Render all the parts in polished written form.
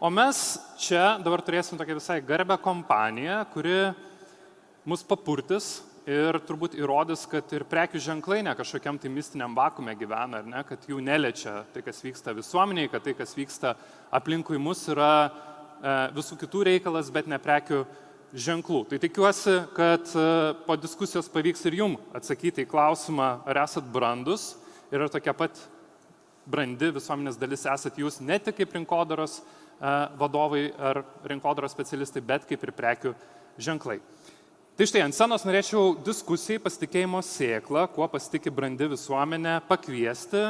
O mes čia dabar turėsim tokią visai garbę kompaniją, kuri mus papurtis ir turbūt įrodys, kad ir prekių ženklai ne kažkokiam tai mistiniam vakume gyvena, ar ne, kad jų neliečia tai, kas vyksta visuomeniai, kad tai, kas vyksta aplinkui mus, yra visų kitų reikalas, bet ne prekių ženklų. Tai tikiuosi, kad po diskusijos pavyks ir jum atsakyti į klausimą, ar esat brandus ir ar tokia pat brandi visuomenės dalis esat jūs ne tik kaip rinkodaros vadovai ar rinkodaros specialistai, bet kaip ir prekių ženklai. Tai štai, ant scenos norėčiau diskusijai pasitikėjimo sėklą, kuo pasitikė brandi visuomenė, pakviesti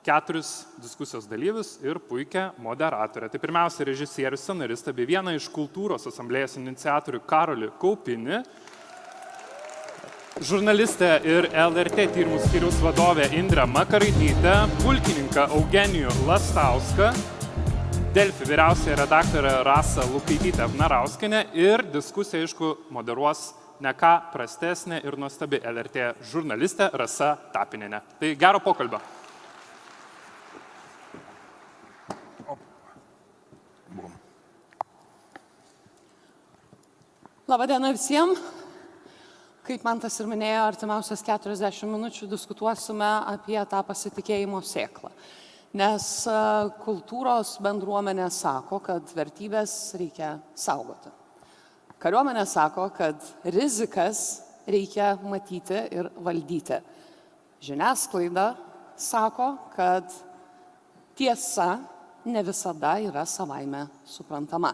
4 diskusijos dalyvius ir puikią moderatorę. Tai pirmiausia, režisierius, scenaristą bei vieną iš kultūros asamblėjos iniciatorių Karolį Kaupinį, žurnalistę ir LRT tyrimų skyriaus vadovę Indrę Makaraitytę, pulkininką Eugenijų Lastauską, Delfi vyriausiąją redaktorę Rasą Lukaitytę Vnarauskienę ir diskusiją, aišku, moderuos ne ką prastesnė ir nuostabi LRT žurnalistė Rasa Tapinienė. Tai gero pokalbio. Labadiena visiems. Kaip Mantas ir minėjo, artimiausias 40 minučių diskutuosime apie tą pasitikėjimo sėklą. Nes kultūros bendruomenė sako, kad vertybės reikia saugoti. Kariuomenė sako, kad rizikas reikia matyti ir valdyti. Žiniasklaida sako, kad tiesa ne visada yra savaime suprantama.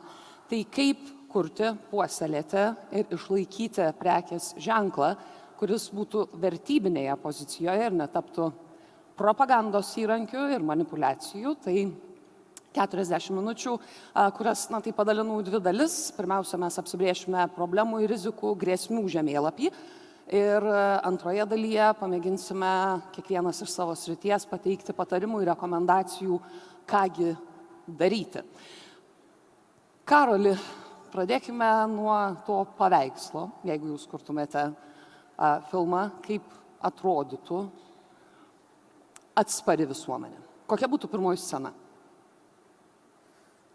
Tai kaip kurti, puoselėti ir išlaikyti prekės ženklą, kuris būtų vertybinėje pozicijoje ir netaptų propagandos įrankių ir manipulacijų. Tai 40 minučių, kurias tai padalinau į 2 dalis. Pirmiausia, mes apsibrėšime problemų ir rizikų grėsmių žemėlapį. Ir antroje dalyje pamėginsime kiekvienas iš savo srities pateikti patarimų ir rekomendacijų, kągi daryti. Karoli, pradėkime nuo to paveikslo, jeigu jūs kurtumėte filmą, kaip atrodytų atspari visuomenė. Kokia būtų pirmoji scena?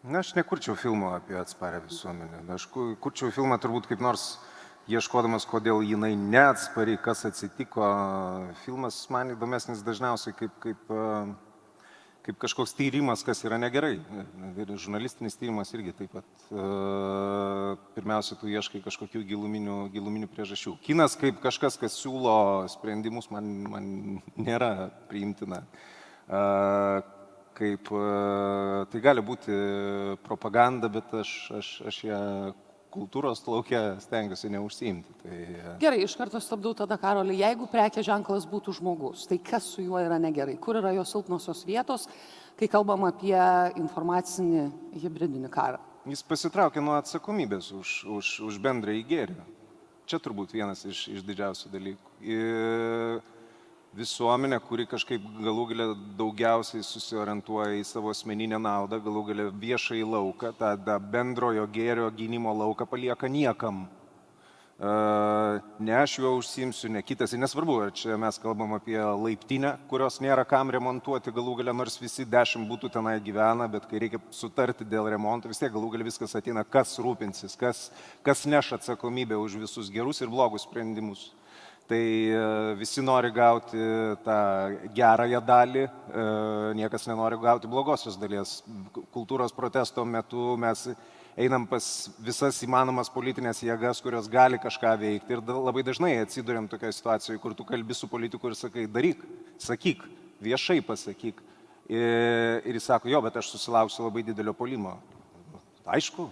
Na, aš nekurčiau filmo apie atsparę visuomenę. Aš kurčiau filmą turbūt kaip nors ieškodamas, kodėl jinai neatspari, kas atsitiko. Filmas man įdomesnis dažniausiai kaip kažkoks tyrimas, kas yra negerai. Ir žurnalistinis tyrimas irgi taip pat. Pirmiausia, tu ieškai kažkokių giluminių priežasčių. Kinas kaip kažkas, kas siūlo sprendimus, man nėra priimtina. Tai gali būti propaganda, bet aš ją kultūros lauke stengiuosi neužsiimti. Gerai, iš karto stabdau tada, Karoli. Jeigu prekės ženklas būtų žmogus, tai kas su juo yra negerai? Kur yra jo silpnosios vietos, kai kalbam apie informacinį hibridinį karą? Jis pasitraukia nuo atsakomybės už bendrąjį gėrį. Čia turbūt vienas iš didžiausių dalykų. Visuomenė, kuri kažkaip galų gale daugiausiai susiorientuoja į savo asmeninę naudą, galų gale viešąjį lauką, tą bendrojo gėrio gynimo lauką palieka niekam. Ne aš juo užsiimsiu, ne kitas. Ir nesvarbu, ar čia mes kalbam apie laiptinę, kurios nėra kam remontuoti, galų gale nors visi 10 būtų tenai gyvena, bet kai reikia sutarti dėl remonto, vis tiek galų gale viskas ateina, kas rūpinsis, kas neš atsakomybę už visus gerus ir blogus sprendimus. Tai visi nori gauti tą gerąją dalį, niekas nenori gauti blogosios dalies. Kultūros protesto metu mes einam pas visas įmanomas politinės jėgas, kurios gali kažką veikti. Ir labai dažnai atsiduriam tokioje situacijoje, kur tu kalbi su politiku ir sakai, daryk, sakyk, viešai pasakyk. Ir jis sako, jo, bet aš susilauksiu labai didelio puolimo. Aišku.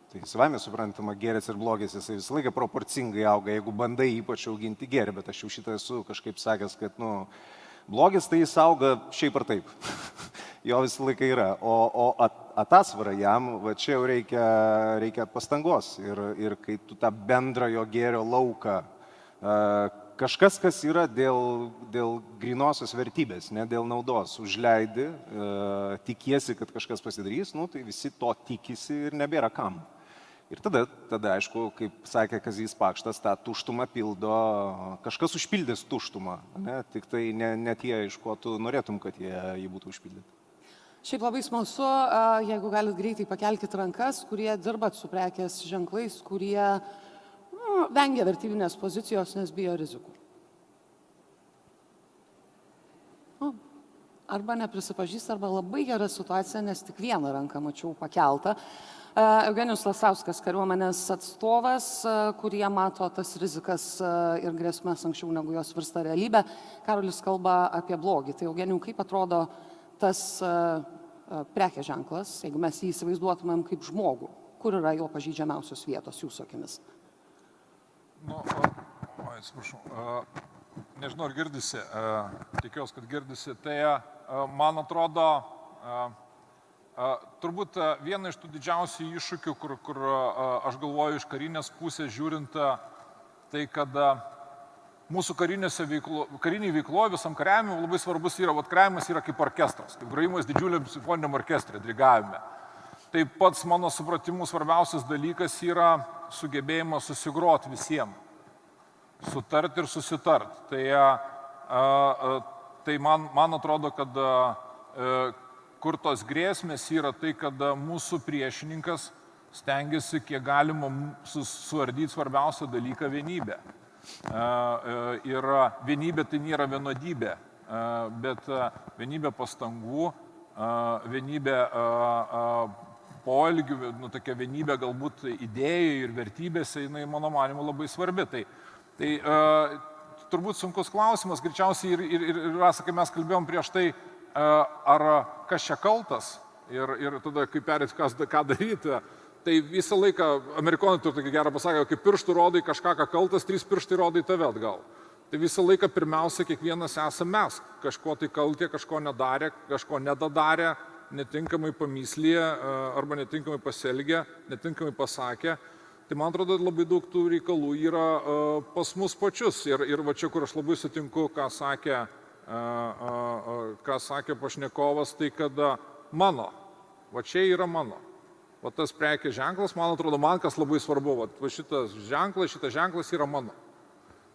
Tai savame suprantama, gėris ir blogis, jisai visą laiką proporcingai auga, jeigu bandai ypač auginti gėrį, bet aš jau šitą esu kažkaip sakęs, kad blogis tai jis auga šiaip ar taip, jo visą laiką yra, o atasvara jam, va čia jau reikia pastangos ir kai tu tą bendrojo gėrio lauką, kažkas, kas yra dėl grynosios vertybės, ne dėl naudos, užleidi, tikiesi, kad kažkas pasidarys, tai visi to tikisi ir nebėra kam. Ir tada, aišku, kaip sakė Kazys Pakštas, tą tuštumą pildo, kažkas užpildys tuštumą, ne? Tik tai ne tie, iš ko tu norėtum, kad jį būtų užpildyti. Šiaip labai smalsu, jeigu galit greitai pakelkite rankas, kurie dirbat su prekės ženklais, kurie vengia vertybinės pozicijos, nes bijo rizikų. Arba neprisipažįsta, arba labai gera situacija, nes tik vieną ranką mačiau pakeltą. Eugenijus Lasauskas, kariuomenės atstovas, kurie mato tas rizikas ir grėsmės anksčiau negu jos virsta realybė. Karolis kalba apie blogį. Tai Eugenijau, kaip atrodo tas prekės ženklas, jeigu mes jį įsivaizduotumėm kaip žmogų? Kur yra jo pažeidžiamiausios vietos jūsų akimis? Atsiprašau, nežinau, ar girdisi, tikiuosi, kad girdisi. Tai man atrodo, turbūt viena iš tų didžiausių iššūkių, kur aš galvoju iš karinės pusės žiūrint, tai kad mūsų kariniai veikloje visam kariavimui labai svarbus yra, kariavimas yra kaip orkestras, kaip grojimas didžiuliam simfoniniam orkestrė, dirigavime. Tai pats mano supratimu svarbiausias dalykas yra sugebėjimas susigroti visiems, sutarti ir susitart. Tai man atrodo, kad kur tos grėsmės yra tai, kad mūsų priešininkas stengiasi kiek galima suardyti svarbiausią dalyką - vienybę. Ir vienybė tai nėra vienodybė, bet vienybė pastangų, vienybė poelgių, tokia vienybė galbūt idėjų ir vertybėse, jinai mano manimu labai svarbi. Tai turbūt sunkus klausimas, greičiausiai ir rasa, kai mes kalbėjom prieš tai, ar kas čia kaltas ir tada, kai perėt, ką daryti, tai visą laiką, amerikonai turi tokį gerą pasakymą, kai pirštų rodai kažką, ką kaltas, 3 pirštai rodai tave atgal. Tai visą laiką pirmiausia, kiekvienas esame mes, kažko tai kaltė, kažko nedarė, kažko nedadarė, netinkamai pamyslė arba netinkamai pasielgė, netinkamai pasakė. Tai man atrodo, labai daug tų reikalų yra pas mus pačius. Ir va čia, kur aš labai sutinku, ką sakė pašnekovas, tai kad mano, va čia yra mano. Va tas prekės ženklas, man atrodo, man kas labai svarbu, va šitas ženklas yra mano.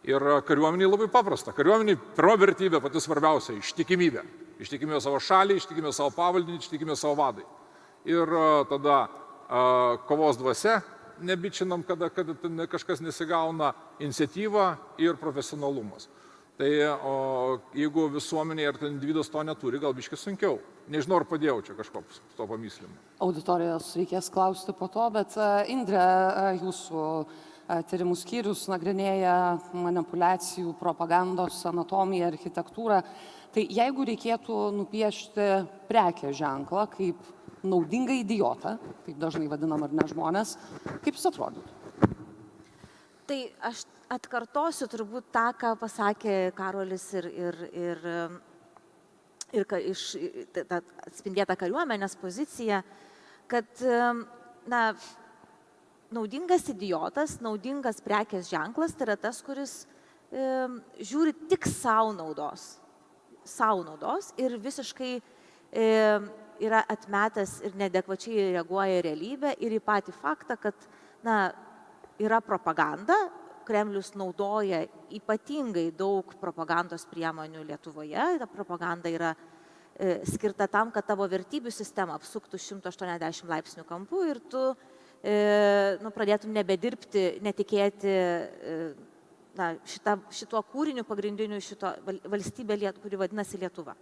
Ir kariuomeniai labai paprasta. Kariuomeniai pirma vertybė, pati svarbiausia - ištikimybė. Ištikimybė savo šaliai, ištikimybė savo pavaldiniui, ištikimybė savo vadai. Ir tada kovos dvasia, nebičinam, kada kažkas nesigauna, iniciatyva ir profesionalumas. Tai jeigu visuomenė ar individas to neturi, gal biškai sunkiau. Nežinau, ar padėjau čia kažko to pamyslimu. Auditorijos reikės klausti po to, bet Indrė, jūsų tyrimų skyrius nagrinėja manipulacijų, propagandos, anatomiją, architektūrą. Tai jeigu reikėtų nupiešti prekės ženklą kaip naudingą idiotą, taip dažnai vadinam ar ne žmonės, kaip jis atrodytų? Tai aš atkartosiu turbūt tą, ką pasakė Karolis ir atspindėta kariuomenės pozicija, kad naudingas idiotas, naudingas prekės ženklas, tai yra tas, kuris žiūri tik savo naudos ir visiškai yra atmetęs ir neadekvačiai reaguoja į realybę ir į patį faktą, kad yra propaganda. Kremlius naudoja ypatingai daug propagandos priemonių Lietuvoje. Ta propaganda yra skirta tam, kad tavo vertybių sistema apsuktų 180 laipsnių kampu ir tu pradėtum nebedirbti, netikėti šituo kūriniu pagrindiniu, šito valstybė, kuri vadinasi Lietuva.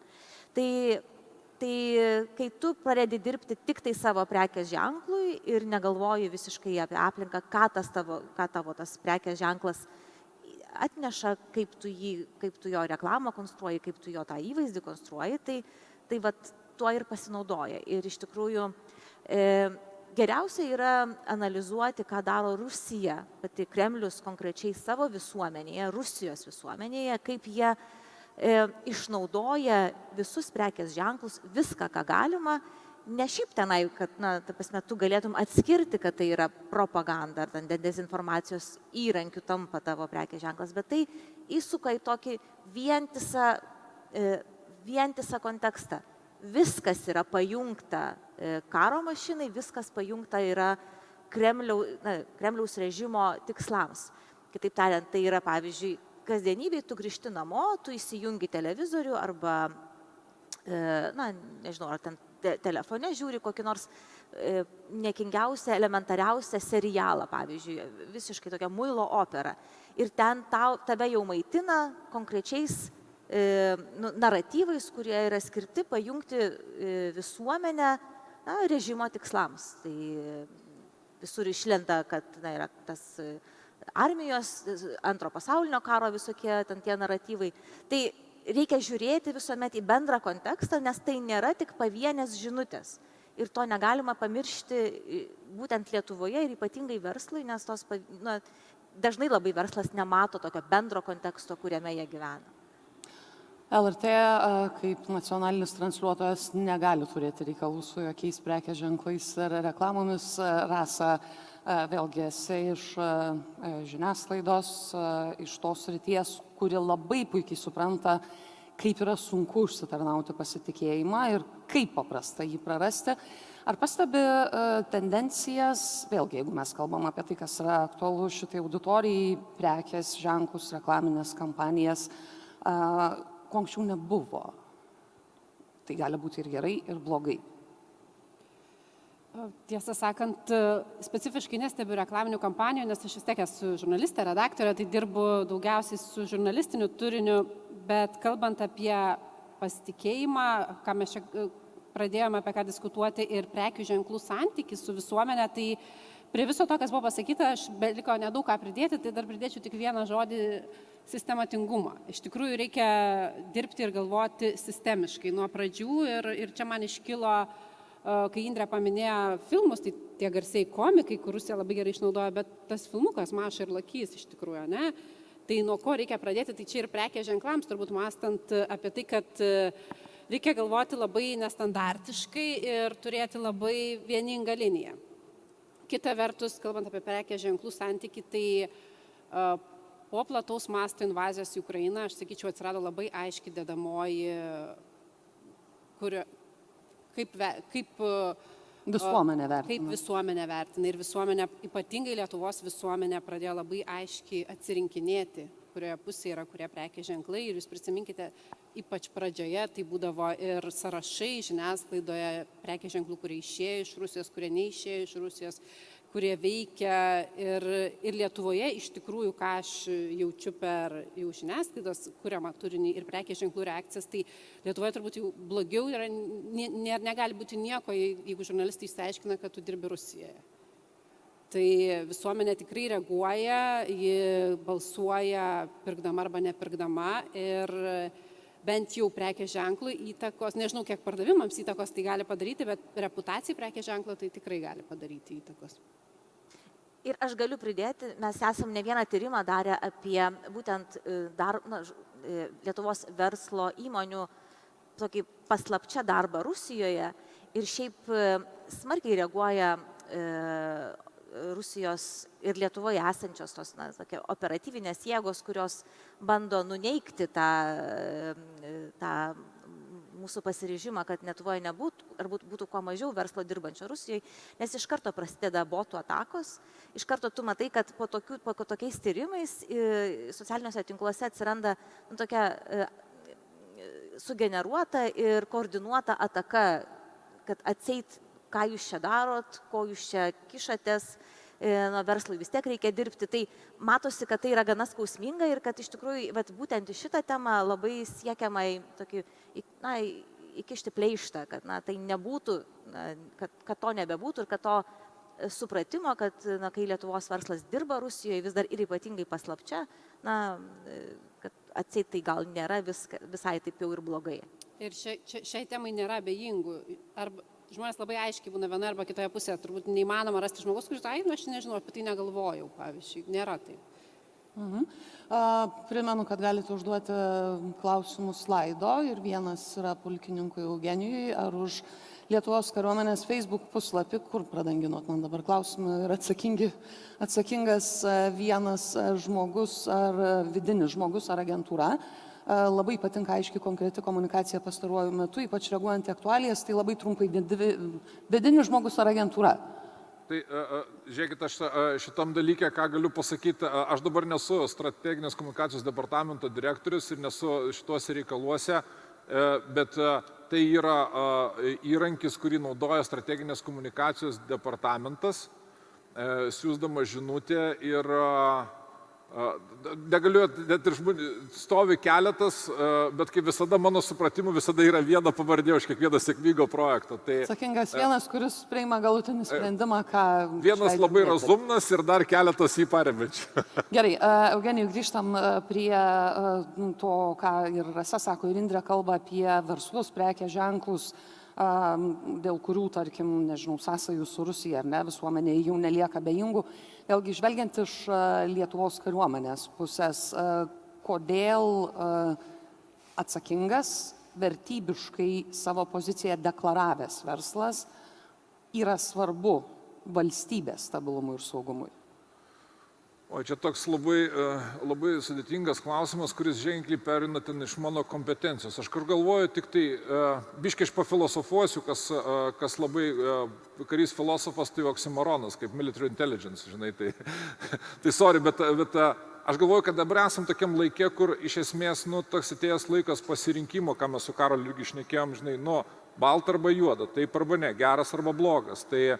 Tai kai tu pradedi dirbti tik tai savo prekės ženklui ir negalvoji visiškai apie aplinką, ką tavo tas prekės ženklas atneša, kaip tu jo reklamą konstruoji, kaip tu jo tą įvaizdį konstruoji, tai tuo ir pasinaudoja. Ir iš tikrųjų geriausia yra analizuoti, ką daro Rusija, pati Kremlius konkrečiai savo visuomenėje, Rusijos visuomenėje, kaip jie išnaudoja visus prekės ženklus, viską, ką galima, ne šiaip tenai, kad, tu galėtum atskirti, kad tai yra propaganda ar dezinformacijos įrankių tampa tavo prekės ženklas, bet tai įsuka į tokį vientisą kontekstą. Viskas yra pajungta karo mašinai, viskas pajungta yra Kremliaus režimo tikslams. Kitaip tariant, tai yra, pavyzdžiui, kasdienybėje tu grįžti namo, tu įsijungi televizorių arba na, nežinau, ar ten telefone žiūri kokį nors niekingiausią, elementariausią serialą, pavyzdžiui, visiškai tokią muilo operą. Ir ten tave jau maitina konkrečiais naratyvais, kurie yra skirti pajungti visuomenę režimo tikslams. Tai visur išlenda, kad yra tas armijos, antro pasaulinio karo visokie ten tie naratyvai. Tai reikia žiūrėti visuomet į bendrą kontekstą, nes tai nėra tik pavienės žinutės. Ir to negalima pamiršti būtent Lietuvoje ir ypatingai verslui, nes dažnai labai verslas nemato tokio bendro konteksto, kuriame jie gyvena. LRT kaip nacionalinis transliuotojas negali turėti reikalų su jokiais prekės ženklais ir reklamomis. Rasa, vėlgi esi iš žiniasklaidos, iš tos srities, kuri labai puikiai supranta, kaip yra sunku užsitarnauti pasitikėjimą ir kaip paprasta jį prarasti. Ar pastebi tendencijas, vėlgi, jeigu mes kalbam apie tai, kas yra aktualu šitai auditorijai, prekės ženklus, reklaminės kampanijas, ko anksčiau nebuvo? Tai gali būti ir gerai, ir blogai. Tiesą sakant, specifiškai nestebiu reklaminių kampanijų, nes aš vis tiek esu žurnalistė, redaktorė, tai dirbu daugiausiai su žurnalistiniu turiniu, bet kalbant apie pasitikėjimą, ką mes čia pradėjome apie ką diskutuoti, ir prekių ženklų santykį su visuomenė, tai prie viso to, kas buvo pasakyta, aš beliko nedaug ką pridėti, tai dar pridėčiau tik vieną žodį - sistematingumą. Iš tikrųjų reikia dirbti ir galvoti sistemiškai nuo pradžių ir čia man iškilo, kai Indrė paminėjo filmus, tai tie garsiai komikai, kur Rusija labai gerai išnaudoja, bet tas filmukas Maša ir Lakys iš tikrųjų, ne? Tai nuo ko reikia pradėti, tai čia ir prekės ženklams, turbūt mąstant apie tai, kad reikia galvoti labai nestandartiškai ir turėti labai vieningą liniją. Kita vertus, kalbant apie prekės ženklų santykį, tai po plataus masto invazijos į Ukrainą, aš sakyčiau, atsirado labai aiški dedamoji, kaip Visuomenė vertina. Kaip visuomenė vertina. Ir visuomenė, ypatingai Lietuvos visuomenė, pradėjo labai aiškiai atsirinkinėti, kurioje pusėje yra kurie prekės ženklai. Ir jūs prisiminkite, ypač pradžioje tai būdavo ir sąrašai žiniasklaidoje prekės ženklų, kurie išėjo iš Rusijos, kurie neišėjo iš Rusijos, kurie veikia. Ir Lietuvoje iš tikrųjų, ką aš jaučiu per jau žiniasklaidos kuriamą turinį ir prekės ženklų reakcijas, tai Lietuvoje turbūt jau blogiau yra, negali būti nieko, jeigu žurnalistai išsiaiškina, kad tu dirbi Rusijoje. Tai visuomenė tikrai reaguoja, ji balsuoja pirkdama arba nepirkdama ir bent jau prekės ženklui įtakos, nežinau, kiek pardavimams įtakos tai gali padaryti, bet reputacijai prekės ženklo tai tikrai gali padaryti įtakos. Ir aš galiu pridėti, mes esam ne vieną tyrimą darę apie būtent Lietuvos verslo įmonių tokį paslapčią darbą Rusijoje ir šiaip smarkiai reaguoja Rusijos ir Lietuvoje esančios tos operatyvinės jėgos, kurios bando nuneigti tą mūsų pasiryžimą, kad Lietuvoje nebūtų, ar būtų kuo mažiau verslo dirbančio Rusijoje, nes iš karto prasideda botų atakos, iš karto tu matai, kad po tokiais tyrimais socialiniuose tinkluose atsiranda tokia sugeneruota ir koordinuota ataka, kad atseit, ką jūs čia darot, ko jūs čia kišatės, verslui vis tiek reikia dirbti. Tai matosi, kad tai yra gana skausminga ir kad iš tikrųjų būtent į šitą temą labai siekiama įkišti pleištą, kad tai nebūtų, kad to nebebūtų ir kad to supratimo, kad kai Lietuvos verslas dirba Rusijoje vis dar ir ypatingai paslapčia, kad atseit tai gal nėra visai taip jau ir blogai. Ir šiai temai nėra abejingų. Žmonės labai aiškiai būna viena arba kitoje pusėje. Turbūt neįmanoma rasti žmogus, kuris, aš nežinau, apie tai negalvojau, pavyzdžiui. Nėra taip. Primenu, kad galite užduoti klausimus slaido ir vienas yra pulkininkui Eugenijui, ar už Lietuvos kariuomenės Facebook puslapį, kur pradanginot man dabar klausimą, ir atsakingas vienas žmogus ar vidinis žmogus ar agentūra. Labai patinka aiškiai konkreti komunikacija pastaruoju metu, ypač reaguojant į aktualijas, tai labai trumpai vidinis žmogus ar agentūra. Tai žiūrėkit, aš šitam dalykė, ką galiu pasakyti, aš dabar nesu strateginės komunikacijos departamento direktorius ir nesu šituose reikaluose, bet tai yra įrankis, kurį naudoja strateginės komunikacijos departamentas, siūsdama žinutę ir negaliu, net ir stovi keletas, bet kaip visada mano supratimu visada yra viena pavardė už kiekvieną sėkmingo projekto. Tai, Atsakingas vienas, kuris priima galutinį sprendimą, ką... vienas labai razumnas ir dar keletas jį paremenčių. Gerai, Eugenijų, grįžtam prie to, ką ir Rasa sako, ir Indrė kalba apie verslus, prekės ženklus, dėl kurių, tarkim, nežinau, sąsajų su Rusija ar ne, visuomenė jau nelieka bejingų. Vėlgi, žvelgiant iš Lietuvos kariuomenės pusės, kodėl atsakingas, vertybiškai savo poziciją deklaravęs verslas yra svarbu valstybės stabilumui ir saugumui? O čia toks labai sudėtingas klausimas, kuris ženkliai perina ten iš mano kompetencijos. Aš kur galvoju, tik tai biškai aš pafilosofuosiu, kas labai karys filosofas, tai oksimoronas, kaip military intelligence, žinai, tai sorry, bet aš galvoju, kad dabar esam tokiam laikė, kur iš esmės, toks atėjęs laikas pasirinkimo, ką mes su Karoliu irgi šnekėjom, žinai, balta arba juoda, taip arba ne, geras arba blogas. Tai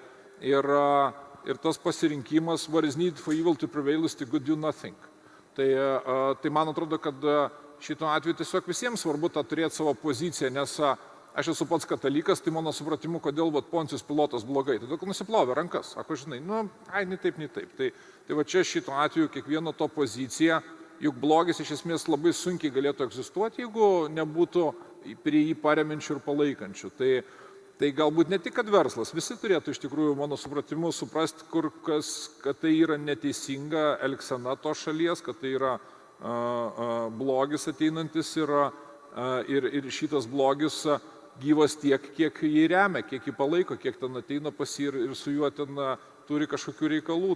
ir tas pasirinkimas, what is needed for evil to prevail is to good do nothing. Tai man atrodo, kad šito atveju tiesiog visiems svarbu tą turėti savo poziciją, nes aš esu pats katalikas, tai mano supratimu, kodėl Poncijus Pilotas blogai. Tai daug nusiplovė rankas, sako, žinai, nei taip, nei taip. Tai va čia šito atveju kiekvieno to pozicija, juk blogis iš esmės labai sunkiai galėtų egzistuoti, jeigu nebūtų prie jį pareminčių ir palaikančių. Tai galbūt ne tik, kad verslas, visi turėtų iš tikrųjų, mano supratimu, suprasti, kad tai yra neteisinga elgsena to šalies, kad tai yra blogis ateinantis ir šitas blogis gyvas tiek, kiek jį remia, kiek jį palaiko, kiek ten ateina pas jį ir su juo ten turi kažkokių reikalų.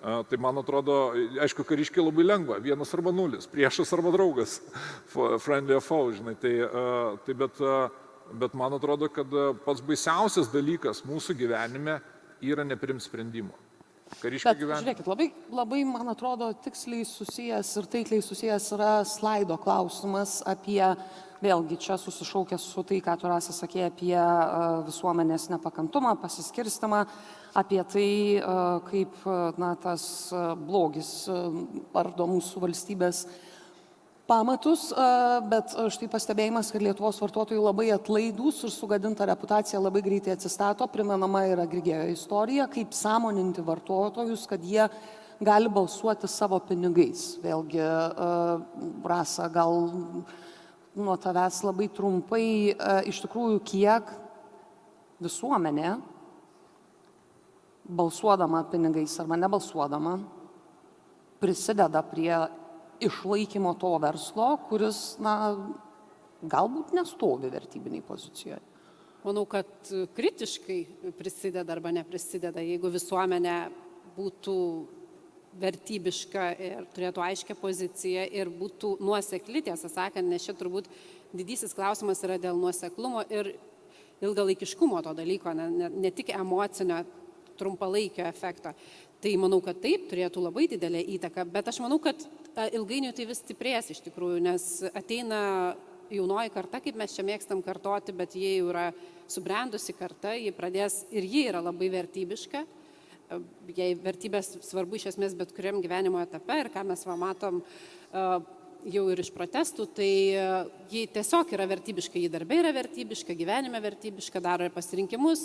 Tai man atrodo, aišku, kariškiai labai lengva, 1 arba 0, priešas arba draugas, friendly or foe, žinai. Bet man atrodo, kad pats baisiausias dalykas mūsų gyvenime yra neprimti sprendimo. Kariškiai gyvenime. Žiūrėkit, labai, man atrodo, tiksliai susijęs ir taikliai susijęs yra slaido klausimas apie, vėlgi čia susišaukęs su tai, ką tu Rasa sakė, apie visuomenės nepakantumą, pasiskirstimą, apie tai, kaip tas blogis ardo mūsų valstybės pamatus, bet štai pastebėjimas, kad Lietuvos vartotojai labai atlaidūs ir sugadinta reputacija labai greitai atsistato, primenama yra Grigėjo istorija, kaip sąmoninti vartotojus, kad jie gali balsuoti savo pinigais. Vėlgi, Rasa, gal nuo tavęs labai trumpai, iš tikrųjų, kiek visuomenė, balsuodama pinigais arba nebalsuodama, prisideda prie išlaikymo to verslo, kuris, galbūt nestovi vertybiniai pozicijoje. Manau, kad kritiškai prisideda arba neprisideda, jeigu visuomenė būtų vertybiška ir turėtų aiškę poziciją ir būtų nuosekli, tiesą sakant, nes čia turbūt didysis klausimas yra dėl nuoseklumo ir ilgalaikiškumo to dalyko, ne tik emocinio trumpalaikio efekto. Tai manau, kad taip, turėtų labai didelę įtaką, bet aš manau, kad ilgainiui tai vis stiprės iš tikrųjų, nes ateina jaunoji karta, kaip mes čia mėgstam kartoti, bet jie jau yra subrendusi karta, jie pradės ir jie yra labai vertybiška. Jei vertybės svarbu iš esmės bet kuriam gyvenimo etape ir ką mes matom jau ir iš protestų, tai jie tiesiog yra vertybiška, jie darbe yra vertybiška, gyvenime vertybiška, daro ir pasirinkimus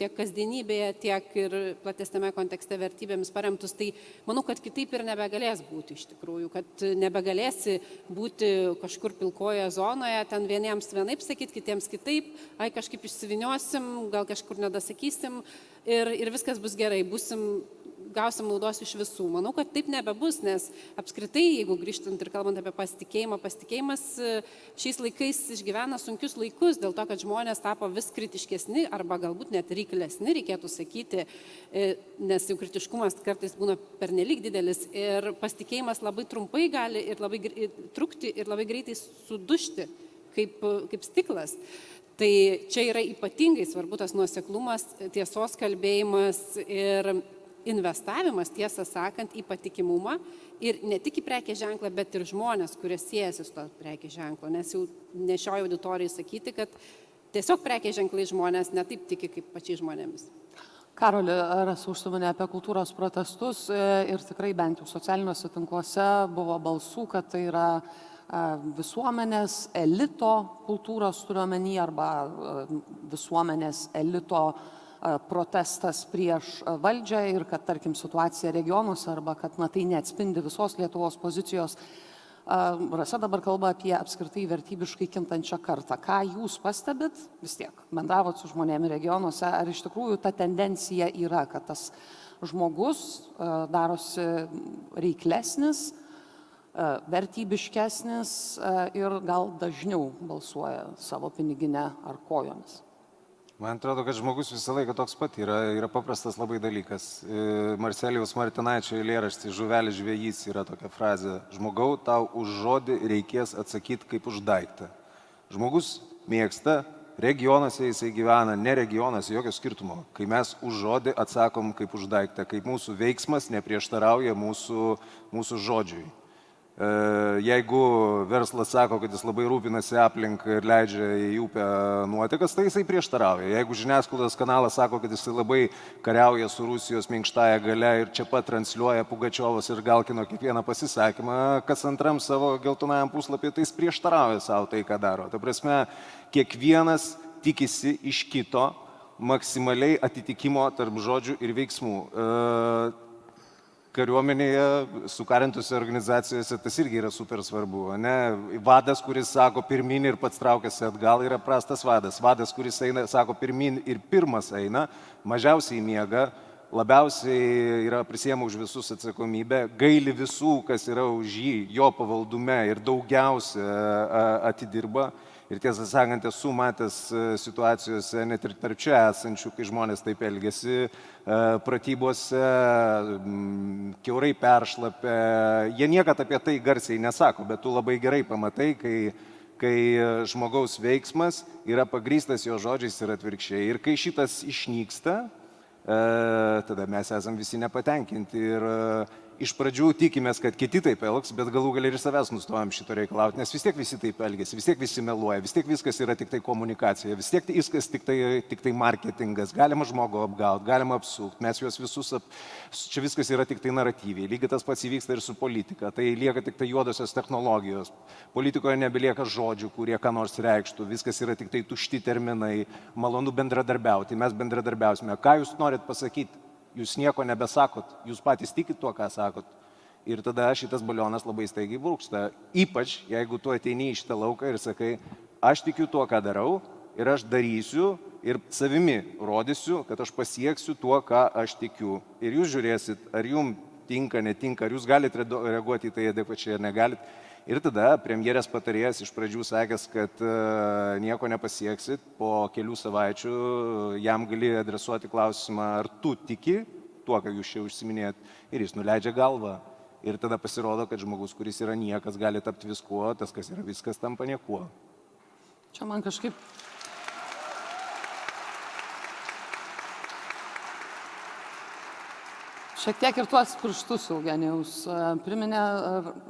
tiek kasdienybėje, tiek ir platesnėme kontekste vertybėmis paremtus. Tai manau, kad kitaip ir nebegalės būti iš tikrųjų, kad nebegalėsi būti kažkur pilkoje zonoje, ten vieniems vienaip sakyti, kitiems kitaip, kažkaip išsiviniosim, gal kažkur nedasakysim ir viskas bus gerai, gausim naudos iš visų. Manau, kad taip nebebus, nes apskritai, jeigu grįžtant ir kalbant apie pasitikėjimą, pasitikėjimas šiais laikais išgyvena sunkius laikus, dėl to, kad žmonės tapo vis kritiškesni arba galbūt net reiklesni, reikėtų sakyti, nes jau kritiškumas kartais būna pernelyg didelis ir pasitikėjimas labai trumpai gali ir labai trukti ir labai greitai sudužti kaip stiklas. Tai čia yra ypatingai svarbu tas nuoseklumas, tiesos kalbėjimas ir investavimas, tiesą sakant, į patikimumą ir ne tik į prekės ženklą, bet ir žmonės, kurie siejasi su to prekės ženklo, nes jau nešioju auditorijai sakyti, kad tiesiog prekės ženklai žmonės netaip tiki kaip pačiai žmonėmis. Karoli, esu užsiminę apie kultūros protestus ir tikrai bent jau socialiniuose tinkluose buvo balsų, kad tai yra visuomenės elito kultūros turiuomenį arba visuomenės elito protestas prieš valdžią ir kad, tarkim, situacija regionuose arba kad tai neatspindi visos Lietuvos pozicijos. Rasa dabar kalba apie apskritai vertybiškai kintančią kartą. Ką jūs pastebit, vis tiek, bendravot su žmonėmis regionuose, ar iš tikrųjų ta tendencija yra, kad tas žmogus darosi reiklesnis, vertybiškesnis ir gal dažniau balsuoja savo piniginę ar kojomis? Man atrodo, kad žmogus visą laiką toks pat yra paprastas labai dalykas. Marcelijaus Martinaičio eilėrašty Žuvelis žvejys yra tokia frazė: žmogau, tau už žodį reikės atsakyti kaip už daiktą. Žmogus mėgsta, regionuose jisai gyvena, ne regionuose, jokio skirtumo, kai mes už žodį atsakom kaip už daiktą, kaip mūsų veiksmas neprieštarauja mūsų žodžiui. Jeigu verslas sako, kad jis labai rūpinasi aplinką ir leidžia į upę nuotekas, tai jisai prieštarauja. Jeigu žiniasklaidos kanalas sako, kad jisai labai kariauja su Rusijos minkštąja galia ir čia pat transliuoja Pugačiovas ir Galkino kiekvieną pasisakymą, kas antram savo geltonajam puslapį, tai jis prieštarauja savo tai, ką daro. Ta prasme, kiekvienas tikisi iš kito maksimaliai atitikimo tarp žodžių ir veiksmų. Kariuomenėje, sukarintose organizacijose tas irgi yra super svarbu. Vadas, kuris sako pirmin ir pats traukiasi atgal, yra prastas vadas. Vadas, kuris sako pirmin ir pirmas eina, mažiausiai miega, labiausiai yra prisiema už visus atsakomybę, gaili visų, kas yra už jį, jo pavaldume ir daugiausia atidirba. Ir tiesą sakant, esu matęs situacijose, net ir tarp čia esančių, kai žmonės taip elgesi, pratybose, kiaurai peršlapia. Jie niekad apie tai garsiai nesako, bet tu labai gerai pamatai, kai žmogaus veiksmas yra pagrįstas jo žodžiais ir atvirkščiai. Ir kai šitas išnyksta, tada mes esam visi nepatenkinti. Ir iš pradžių tikimės, kad kiti taip elgs, bet galų gali ir savęs nustojam šito reikalauti, nes vis tiek visi taip elgesi, vis tiek visi meluoja, vis tiek viskas yra tik tai komunikacija, vis tiek viskas tik tai marketingas, galima žmogų apgauti, galima apsukti, mes juos visus, čia viskas yra tik tai naratyviai, lygiai tas pats įvyksta ir su politika, tai lieka tik tai juodosios technologijos, politikoje nebelieka žodžių, kurie ką nors reikštų, viskas yra tik tai tušti terminai, malonu bendradarbiauti, mes bendradarbiausime, ką jūs norit pasakyti? Jūs nieko nebesakot, jūs patys tikit tuo, ką sakot. Ir tada šitas balionas labai staigiai brūksta. Ypač, jeigu tu ateini į šitą lauką ir sakai, aš tikiu tuo, ką darau, ir aš darysiu, ir savimi rodysiu, kad aš pasieksiu tuo, ką aš tikiu. Ir jūs žiūrėsit, ar jums tinka, netinka, ar jūs galite reaguoti į tai adekvačiai, ar negalite. Ir tada premjerės patarėjas iš pradžių sakęs, kad nieko nepasieksit, po kelių savaičių jam gali adresuoti klausimą, ar tu tiki tuo, ką jūs čia užsiminėjat, ir jis nuleidžia galvą. Ir tada pasirodo, kad žmogus, kuris yra niekas, gali tapti viskuo, tas, kas yra viskas, tampa niekuo. Čia man kažkaip... Šiek tiek ir tuos pirštus Eugenijaus priminė,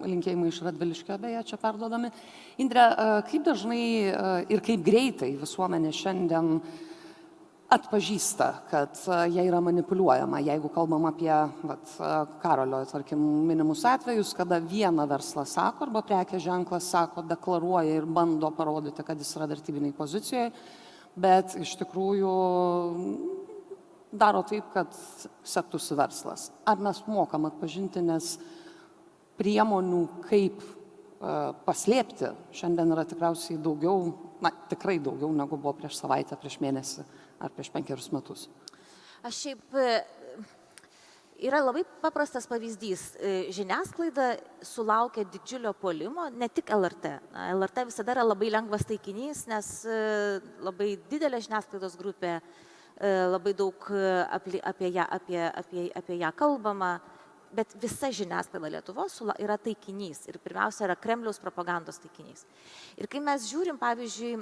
linkėjimai iš Radviliškio, beje, čia perduodami. Indre, kaip dažnai ir kaip greitai visuomenė šiandien atpažįsta, kad jie yra manipuliuojama, jeigu kalbam apie Karolio, tarkim, minimus atvejus, kada vieną verslą sako arba prekės ženklas sako, deklaruoja ir bando parodyti, kad jis yra vertybiniai pozicijoje, bet iš tikrųjų daro taip, kad sektųsi verslas. Ar mes mokam atpažinti, nes priemonių, kaip paslėpti, šiandien yra tikriausiai daugiau, tikrai daugiau negu buvo prieš savaitę, prieš mėnesį ar prieš 5 metus. Aš šiaip, yra labai paprastas pavyzdys. Žiniasklaida sulaukia didžiulio puolimo, ne tik LRT. LRT visada yra labai lengvas taikinys, nes labai didelė žiniasklaidos grupė, labai daug apie ją kalbama, bet visa žiniasklaida Lietuvos yra taikinys ir pirmiausia yra Kremliaus propagandos taikinys. Ir kai mes žiūrim, pavyzdžiui,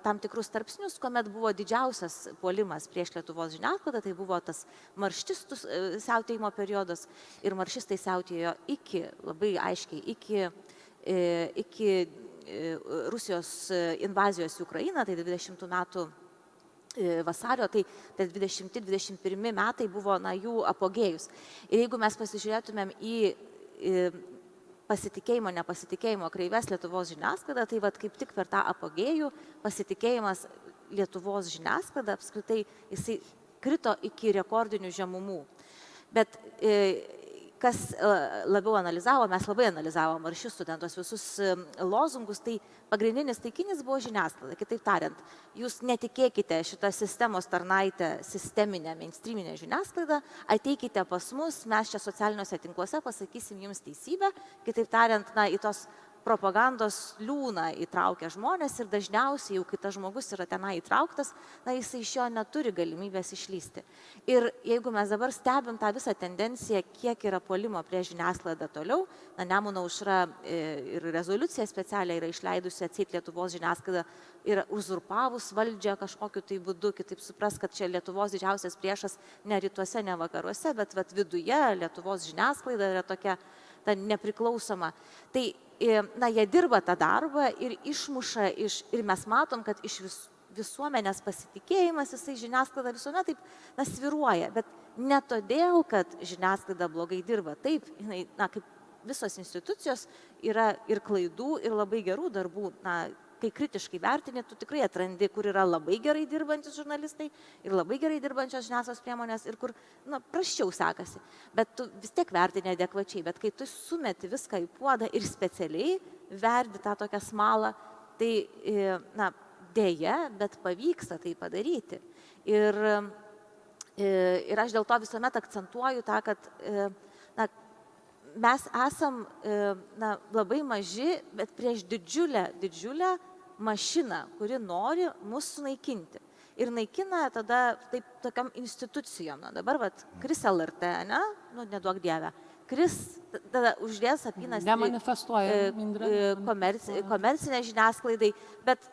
tam tikrus tarpsnius, kuomet buvo didžiausias puolimas prieš Lietuvos žiniasklaidą, tai buvo tas maršistų siautėjimo periodas ir maršistai siautėjo labai aiškiai iki Rusijos invazijos į Ukrainą, tai 20 metų vasario, tai 20-21 metai buvo jų apogėjus. Ir jeigu mes pasižiūrėtumėm į pasitikėjimo, nepasitikėjimo kreives Lietuvos žiniasklaida, tai kaip tik per tą apogėjų pasitikėjimas Lietuvos žiniasklaida apskritai jisai krito iki rekordinių žemumų. Bet kas labiau analizavo, mes labai analizavom maršistų studentos visus lozungus, tai pagrindinis taikinys buvo žiniasklaida. Kitaip tariant, jūs netikėkite šitą sistemos tarnaitę, sisteminę, mainstreaminę žiniasklaidą, ateikite pas mus, mes čia socialiniuose tinkluose pasakysim jums teisybę. Kitaip tariant, į tos propagandos liūną įtraukia žmonės ir dažniausiai, jau kai tas žmogus yra tenai įtrauktas, jisai iš jo neturi galimybės išlysti. Ir jeigu mes dabar stebim tą visą tendenciją, kiek yra puolimo prie žiniasklaidą toliau, Nemuno aušra ir rezoliucija specialiai yra išleidusi atseit Lietuvos žiniasklaidą ir uzurpavus valdžią kažkokiu tai būdu, kitaip supras, kad čia Lietuvos didžiausias priešas ne rytuose, ne vakaruose, bet viduje Lietuvos žiniasklaida yra tokia nepriklausoma. Tai jie dirba tą darbą ir išmuša ir mes matom, kad iš visuomenės pasitikėjimas, jisai žiniasklaida visuomet taip sviruoja, bet ne todėl, kad žiniasklaida blogai dirba. Taip, kaip visos institucijos yra ir klaidų, ir labai gerų darbų. Kai kritiškai vertini, tu tikrai atrandi, kur yra labai gerai dirbantis žurnalistai ir labai gerai dirbančios žiniasklaidos priemonės ir kur prasčiau sekasi. Bet tu vis tiek vertini adekvačiai. Bet kai tu sumeti viską į puodą ir specialiai verdi tą tokią smalą, tai dėja, bet pavyksta tai padaryti. Ir aš dėl to visuomet akcentuoju tą, kad mes esam labai maži, bet prieš didžiulę mašiną, kuri nori mus sunaikinti. Ir naikina tada tokiam institucijom. Dabar, kris LRT, neduok dievę, kris, tada uždės apynasrį Nemanifestuoja komercinė žiniasklaidai. Bet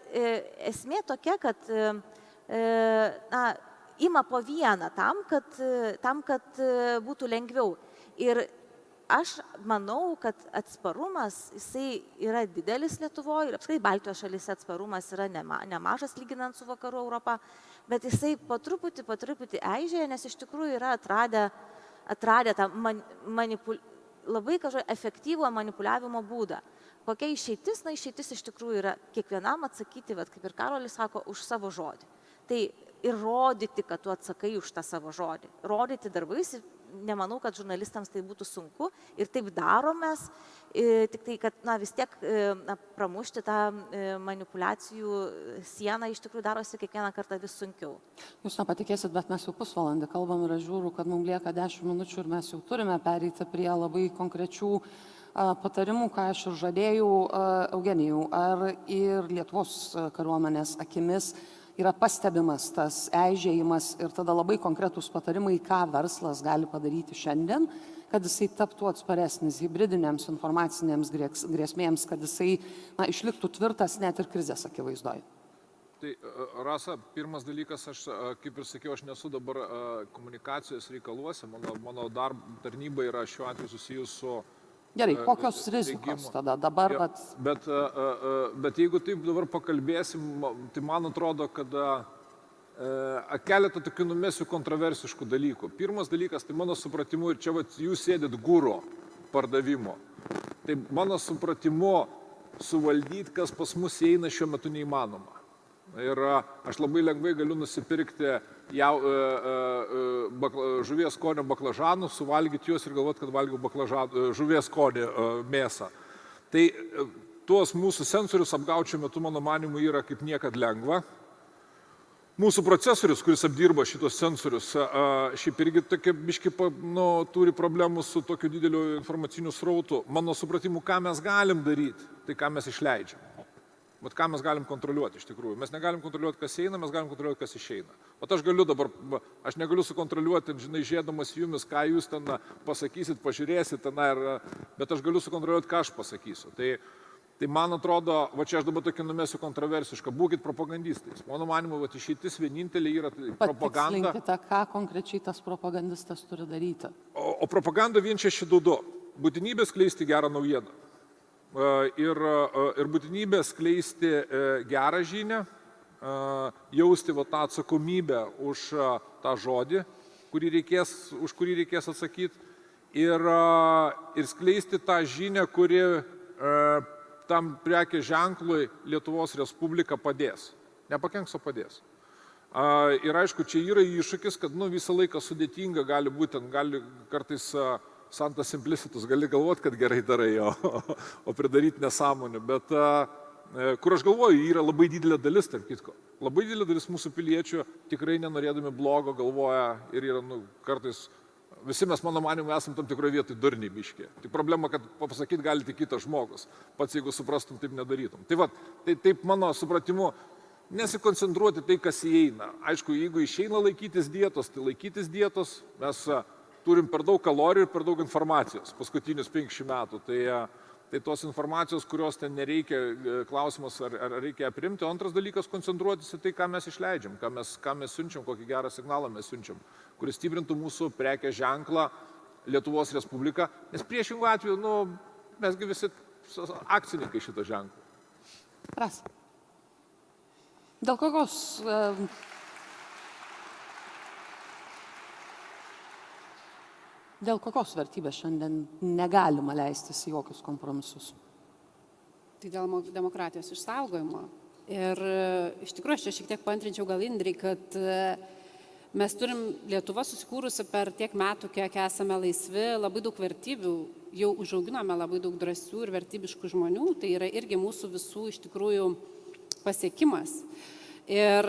esmė tokia, kad ima po vieną tam, kad būtų lengviau. Ir aš manau, kad atsparumas, jisai yra didelis Lietuvoje ir apskritai Baltijos šalyse atsparumas yra nemažas lyginant su Vakarų Europą, bet jisai po truputį eižėja, nes iš tikrųjų yra atradę tą labai efektyvų manipuliavimo būdą. Kokia išeitis? Išeitis iš tikrųjų yra kiekvienam atsakyti, kaip ir Karolis sako, už savo žodį. Tai ir rodyti, kad tu atsakai už tą savo žodį. Rodyti darbais. Nemanau, kad žurnalistams tai būtų sunku ir taip daromės, tik tai, kad vis tiek pramušti tą manipulacijų sieną iš tikrųjų darosi kiekvieną kartą vis sunkiau. Jūs nepatikėsit, bet mes jau pusvalandį kalbam ir aš žiūriu, kad mums lieka 10 minučių ir mes jau turime pereiti prie labai konkrečių patarimų, ką aš ir žadėjau. Eugenijau, ar ir Lietuvos kariuomenės akimis yra pastebimas tas eižėjimas ir tada labai konkretūs patarimai, ką verslas gali padaryti šiandien, kad jisai taptų atsparesnis hibridinėms informacinėms grėsmėms, kad jisai išliktų tvirtas net ir krizės akivaizdoje. Tai Rasa, pirmas dalykas, aš, kaip ir sakiau, aš nesu dabar komunikacijos reikaluose, mano tarnyba yra šiuo atveju susijus su... Gerai, kokios rizikos tada dabar? Bet jeigu taip dabar pakalbėsim, tai man atrodo, kad keletą tokių numesiu kontroversiškų dalykų. Pirmas dalykas, tai mano supratimu, ir čia jūs sėdit gūro pardavimo, tai mano supratimu suvaldyti, kas pas mus eina šiuo metu neįmanoma. Ir aš labai lengvai galiu nusipirkti žuvies skonio baklažanų, suvalgyti juos ir galvoti, kad valgiau žuvies skonio mėsą. Tai tuos mūsų sensorius apgauti šiuo metu, mano manimu, yra kaip niekad lengva. Mūsų procesorius, kuris apdirba šitos sensorius, šiaip irgi turi problemų su tokiu dideliu informaciniu srautu. Mano supratimu, ką mes galim daryti, tai ką mes išleidžiam. Bet ką mes galim kontroliuoti iš tikrųjų? Mes negalim kontroliuoti, kas eina, mes galim kontroliuoti, kas išeina. O aš galiu dabar, aš negaliu sukontroliuoti, žinai, žiūrėdamas jumis, ką jūs ten pasakysit, pažiūrėsit ten, bet aš galiu sukontroliuoti, ką aš pasakysiu. Tai man atrodo, va čia aš dabar tokį numesiu kontroversišką, būkit propagandistais. Mano manimu, va išeitis vienintelė yra propaganda. Patikslinkite, ką konkrečiai tas propagandistas turi daryti. O propaganda vien čia šidudu. Būtinybė skleisti gerą naujieną. Ir būtinybė skleisti gerą žinią, jausti tą atsakomybę už tą žodį, už kurį reikės atsakyti, ir skleisti tą žinią, kuri tam prekės ženklui Lietuvos Respublika padės. Nepakenks, o padės. Ir aišku, čia yra iššūkis, kad visą laiką sudėtinga gali būti, gali kartais Santa Simplicitus, gali galvoti, kad gerai darai, o pridaryti nesąmonę. Bet kur aš galvoju, yra labai didelė dalis, tarp kitko. Labai didelė dalis mūsų piliečių tikrai nenorėdami blogo galvoja ir yra kartais, visi mes, mano manimu, esam tam tikroje vietoje durniai biški. Tai problema, kad pasakyti gali tik kitas žmogus. Pats jeigu suprastum, taip nedarytum. Tai taip mano supratimu, nesikoncentruoti tai, kas įeina. Aišku, jeigu išeina laikytis dietos, tai laikytis dietos mes turim per daug kalorijų ir per daug informacijos paskutinius 50 metų. Tai tos informacijos, kurios ten nereikia, klausimas, ar reikia aprimti. O antras dalykas, koncentruotis į tai, ką mes išleidžiam, ką mes siunčiam, kokį gerą signalą mes siunčiam, kuris stiprintų mūsų prekės ženklą Lietuvos Respubliką. Nes priešingų atveju, mesgi visi akcininkai šito ženklo. Ras. Dėl kokios... Dėl kokios vertybės šiandien negalima leistis į jokius kompromisus? Tai dėl demokratijos išsaugojimo. Ir iš tikrųjų, aš čia šiek tiek paantrinčiau gal Indrei, kad mes turim Lietuvą susikūrusi per tiek metų, kiek esame laisvi, labai daug vertybių, jau užauginome labai daug drąsių ir vertybiškų žmonių, tai yra irgi mūsų visų iš tikrųjų pasiekimas. Ir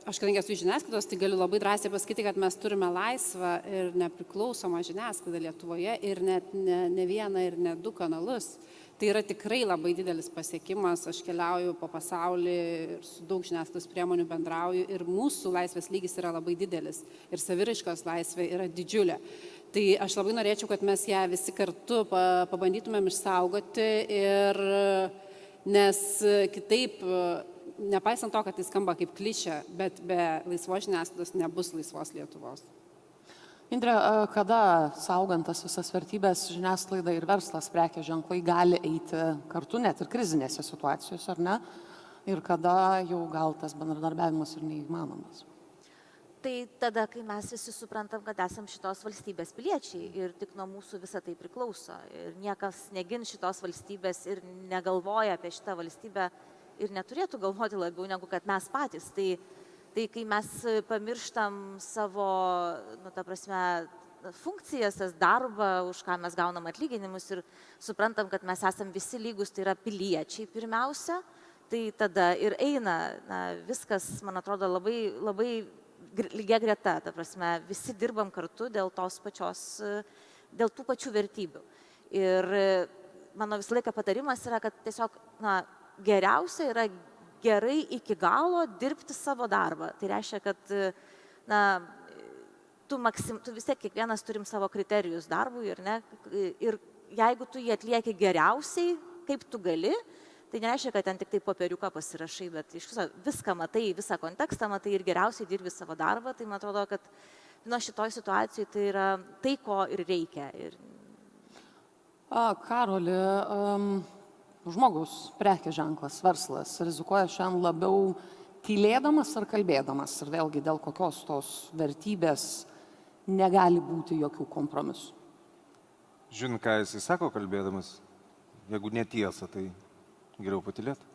aš, kadangi esu iš žiniasklaidos, tai galiu labai drąsiai pasakyti, kad mes turime laisvą ir nepriklausomą žiniasklaidą Lietuvoje ir net ne vieną ir ne du kanalus. Tai yra tikrai labai didelis pasiekimas. Aš keliauju po pasaulį ir su daug žiniasklaidos priemonių bendrauju ir mūsų laisvės lygis yra labai didelis ir saviraiškos laisvė yra didžiulė. Tai aš labai norėčiau, kad mes ją visi kartu pabandytumėm išsaugoti, nes kitaip, nepaisant to, kad tai skamba kaip klišė, bet be laisvos žiniasklaidos nebus laisvos Lietuvos. Indre, kada saugant tas visas vertybės žiniasklaida ir verslas prekės ženklai gali eiti kartu net ir krizinėse situacijose, ar ne? Ir kada jau gal tas bendradarbiavimas ir neįmanomas? Tai tada, kai mes visi suprantam, kad esam šitos valstybės piliečiai ir tik nuo mūsų visą tai priklauso. Ir niekas negin šitos valstybės ir negalvoja apie šitą valstybę ir neturėtų galvoti labiau negu kad mes patys. Tai kai mes pamirštam savo, funkcijas, tas darbą, už ką mes gaunam atlyginimus ir suprantam, kad mes esam visi lygus, tai yra piliečiai pirmiausia, tai tada ir eina viskas, man atrodo, labai, labai lygia greta, visi dirbam kartu dėl tų pačių vertybių. Ir mano visą laiką patarimas yra, kad tiesiog, geriausia yra gerai iki galo dirbti savo darbą. Tai reiškia, kad tu vis tiek kiekvienas turim savo kriterijus darbui ir jeigu tu jį atlieki geriausiai, kaip tu gali, tai nereiškia, kad ten tik tai popieriuką pasirašai, bet iš viso viską matai, visą kontekstą matai ir geriausiai dirbi savo darbą. Tai man atrodo, kad šitoj situacijai tai yra tai, ko ir reikia. Karoli, žmogus, prekės ženklas, verslas rizikuoja šiandien labiau tylėdamas ar kalbėdamas ir vėlgi dėl kokios tos vertybės negali būti jokių kompromisų. Žinot, ką jisai sako kalbėdamas? Jeigu netiesa, tai geriau patylėti.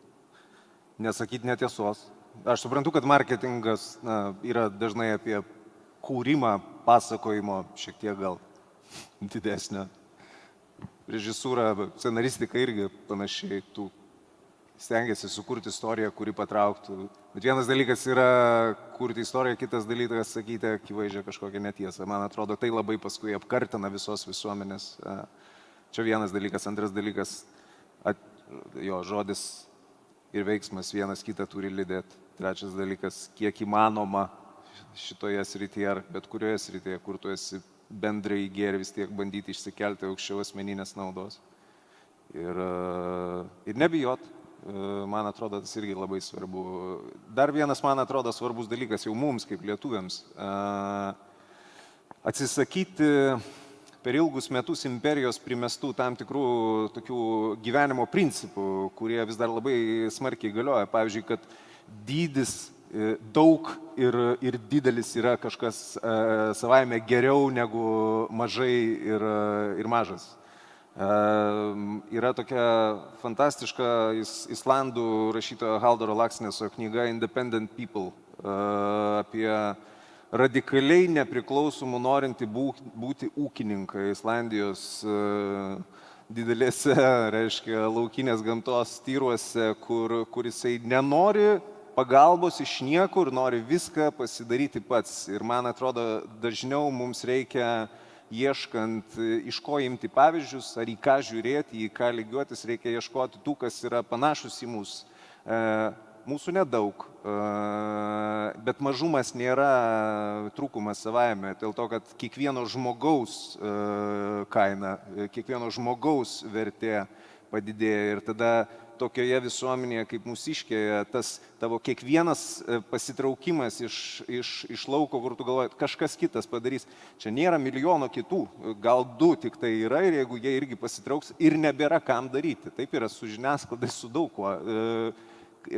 Nesakyti netiesos. Aš suprantu, kad marketingas yra dažnai apie kūrimą pasakojimo šiek tiek gal didesnio. Režisūra, scenaristika irgi panašiai, tu stengiasi sukurti istoriją, kuri patrauktų. Bet vienas dalykas yra kurti istoriją, kitas dalykas sakyti akivaizdžią kažkokią netiesą. Man atrodo, tai labai paskui apkartina visos visuomenės. Čia vienas dalykas. Antras dalykas, jo žodis ir veiksmas vienas kitą turi lydėti. Trečias dalykas, kiek įmanoma šitoje srityje ar bet kurioje srityje, kur tu esi bendrai gėri, vis tiek bandyti išsikelti aukščiau asmeninės naudos. Ir nebijot, man atrodo, tas irgi labai svarbu. Dar vienas, man atrodo, svarbus dalykas jau mums, kaip lietuviams, atsisakyti per ilgus metus imperijos primestų tam tikrų tokių gyvenimo principų, kurie vis dar labai smarkiai galioja. Pavyzdžiui, kad dydis, daug ir didelis yra kažkas savaime geriau negu mažai ir mažas. Yra tokia fantastiška islandų rašytojo Haldoro Laksneso knyga Independent People apie radikaliai nepriklausomų norinti būti ūkininkai Islandijos didelėse, reiškia, laukinės gamtos tyruose, kur jisai nenori pagalbos iš niekur, nori viską pasidaryti pats. Ir man atrodo, dažniau mums reikia, ieškant, iš ko imti pavyzdžius, ar į ką žiūrėti, į ką lygiuotis, reikia ieškoti tų, kas yra panašus į mus. Mūsų nedaug, bet mažumas nėra trūkumas savaime, dėl to, kad kiekvieno žmogaus kaina, kiekvieno žmogaus vertė padidėja ir tada tokioje visuomenėje kaip mūsiškėje, tas tavo kiekvienas pasitraukimas iš lauko, kur tu galvoji, kažkas kitas padarys. Čia nėra milijono kitų, gal 2 tik tai yra ir jeigu jie irgi pasitrauks ir nebėra kam daryti. Taip yra su žiniasklaidai, su daug kuo.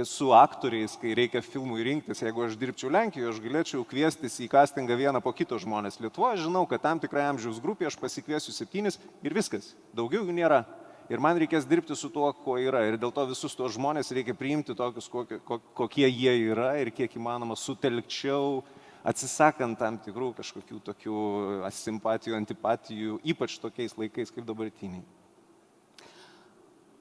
Su aktoriais, kai reikia filmui rinktis, jeigu aš dirbčiau Lenkijoje, aš galėčiau kviestis į castingą vieną po kito žmonės. Lietuvoje žinau, kad tam tikrai amžiaus grupė aš pasikviesiu 7 ir viskas, daugiau jų nėra. Ir man reikės dirbti su tuo, kuo yra. Ir dėl to visus tuos žmonės reikia priimti tokius, kokie jie yra ir kiek įmanoma sutelkčiau, atsisakant tam tikrų kažkokių tokių simpatijų, antipatijų, ypač tokiais laikais kaip dabartiniai.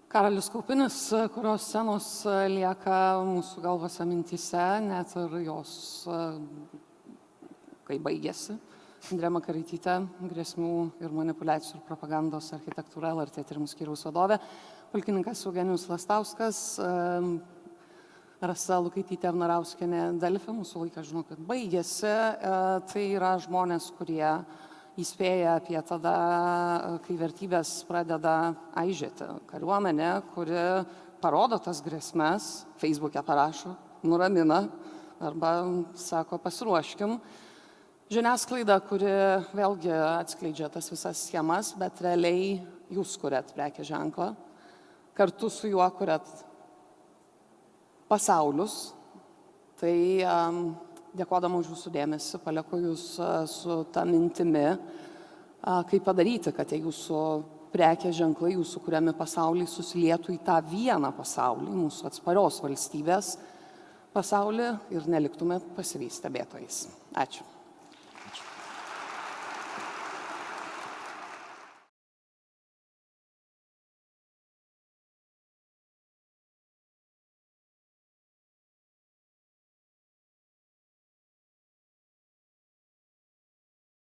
Karolis Kaupinis, kurios scenos lieka mūsų galvose mintyse, net ir jos, kai baigėsi. Indrė Makaraitytė, grėsmių ir manipuliacijų ir propagandos architektūra, LRT tyrimų skyriaus vadovė, pulkininkas Eugenijus Lastauskas, Rasa Lukaitytė Vnarauskienė, Delfi, mūsų laikas žinau, kad baigėsi. Tai yra žmonės, kurie įspėja apie tada, kai vertybės pradeda aižėti. Kariuomenė, kuri parodo tas grėsmes, Facebook'e parašo, nuramina arba sako pasiruoškim. Žiniasklaida, kuri vėlgi atskleidžia tas visas schemas, bet realiai jūs kuriat prekės ženklą, kartu su juo kuriat pasaulius. Tai dėkodama už jūsų dėmesį, palieku jūs su ta mintimi, kaip padaryti, kad tie jūsų prekės ženklai, jūsų kuriami pasauliai susilietų į tą vieną pasaulį, mūsų atsparios valstybės pasaulį ir neliktumėt pasyviais stebėtojais. Ačiū.